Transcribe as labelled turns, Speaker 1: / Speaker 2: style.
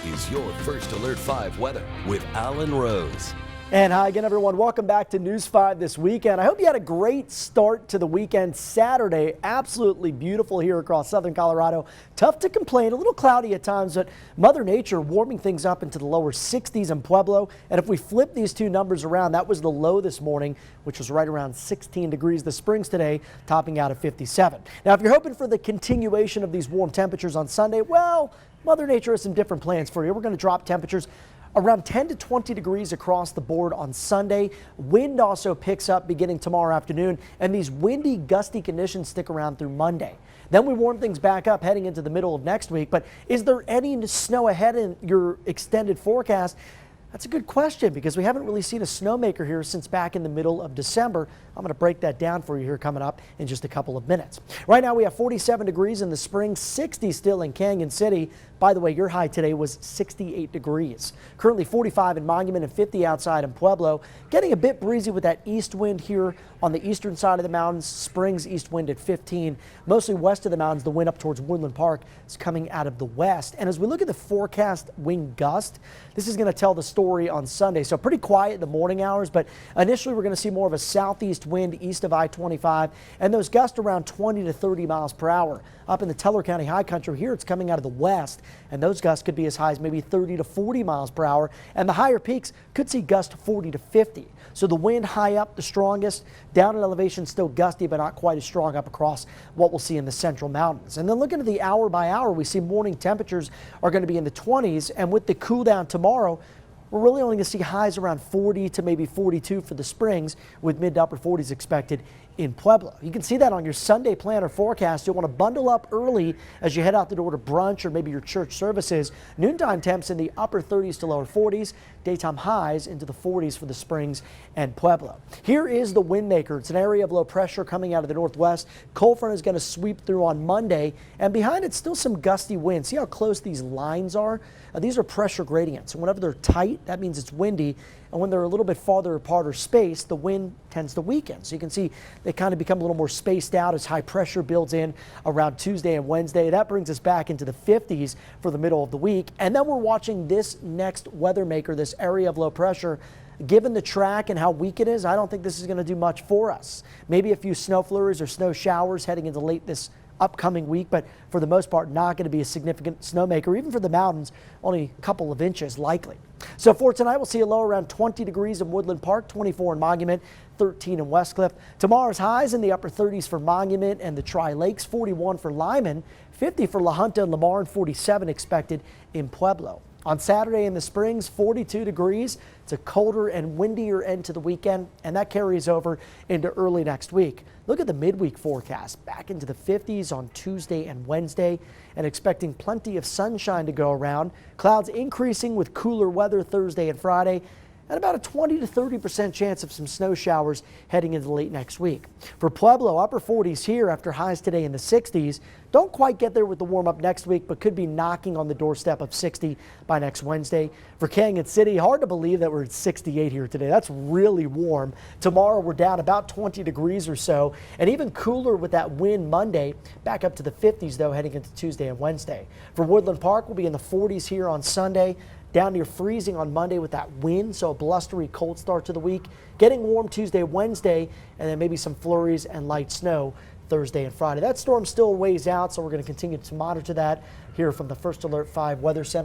Speaker 1: is your First Alert 5 weather with Alan Rose.
Speaker 2: And hi again, everyone. Welcome back to News 5 this weekend. I hope you had a great start to the weekend. Saturday, absolutely beautiful here across southern Colorado. Tough to complain, a little cloudy at times, but Mother Nature warming things up into the lower 60s in Pueblo. And if we flip these two numbers around, that was the low this morning, which was right around 16 degrees. The Springs today topping out at 57. Now, if you're hoping for the continuation of these warm temperatures on Sunday, well, Mother Nature has some different plans for you. We're going to drop temperatures around 10 to 20 degrees across the board on Sunday. Wind also picks up beginning tomorrow afternoon, and these windy, gusty conditions stick around through Monday. Then we warm things back up heading into the middle of next week. But is there any snow ahead in your extended forecast? That's a good question because we haven't really seen a snowmaker here since back in the middle of December. I'm going to break that down for you here coming up in just a couple of minutes. Right now we have 47 degrees in the Springs, 60 still in Canyon City. By the way, your high today was 68 degrees. Currently 45 in Monument and 50 outside in Pueblo. Getting a bit breezy with that east wind here on the eastern side of the mountains. Springs east wind at 15. Mostly west of the mountains, the wind up towards Woodland Park is coming out of the west. And as we look at the forecast wind gust, this is going to tell the story on Sunday. So pretty quiet in the morning hours, but initially we're going to see more of a southeast wind east of I-25, and those gusts around 20 to 30 miles per hour. Up in the Teller County high country here, it's coming out of the west, and those gusts could be as high as maybe 30 to 40 miles per hour, and the higher peaks could see gusts 40 to 50. So the wind high up the strongest, down in elevation still gusty, but not quite as strong up across what we'll see in the central mountains. And then looking at the hour by hour, we see morning temperatures are going to be in the 20s, and with the cool down tomorrow, we're really only going to see highs around 40 to maybe 42 for the Springs, with mid to upper 40s expected in Pueblo. You can see that on your Sunday planner forecast. You'll want to bundle up early as you head out the door to brunch or maybe your church services. Noontime temps in the upper 30s to lower 40s. Daytime highs into the 40s for the Springs and Pueblo. Here is the wind maker. It's an area of low pressure coming out of the northwest. Cold front is going to sweep through on Monday, and behind it still some gusty winds. See how close these lines are? These are pressure gradients, and whenever they're tight, that means it's windy, and when they're a little bit farther apart or spaced, the wind tends to weaken. So you can see they kind of become a little more spaced out as high pressure builds in around Tuesday and Wednesday. That brings us back into the 50s for the middle of the week, and then we're watching this next weather maker, this area of low pressure. Given the track and how weak it is, I don't think this is going to do much for us. Maybe a few snow flurries or snow showers heading into late this upcoming week, but for the most part not going to be a significant snowmaker. Even for the mountains, only a couple of inches likely. So for tonight, we'll see a low around 20 degrees in Woodland Park, 24 in Monument, 13 in Westcliff. Tomorrow's highs in the upper 30s for Monument and the Tri-Lakes, 41 for Lyman, 50 for La Junta and Lamar, and 47 expected in Pueblo. On Saturday in the Springs, 42 degrees. It's a colder and windier end to the weekend, and that carries over into early next week. Look at the midweek forecast, back into the 50s on Tuesday and Wednesday, and expecting plenty of sunshine to go around. Clouds increasing with cooler weather Thursday and Friday, and about a 20 to 30% chance of some snow showers heading into late next week. For Pueblo, upper 40s here after highs today in the 60s. Don't quite get there with the warm up next week, but could be knocking on the doorstep of 60 by next Wednesday. For Canyon City, hard to believe that we're at 68 here today. That's really warm. Tomorrow we're down about 20 degrees or so, and even cooler with that wind Monday. Back up to the 50s though heading into Tuesday and Wednesday. For Woodland Park, we'll be in the 40s here on Sunday. Down near freezing on Monday with that wind, so a blustery cold start to the week. Getting warm Tuesday, Wednesday, and then maybe some flurries and light snow Thursday and Friday. That storm still a ways out, so we're going to continue to monitor that here from the First Alert 5 Weather Center.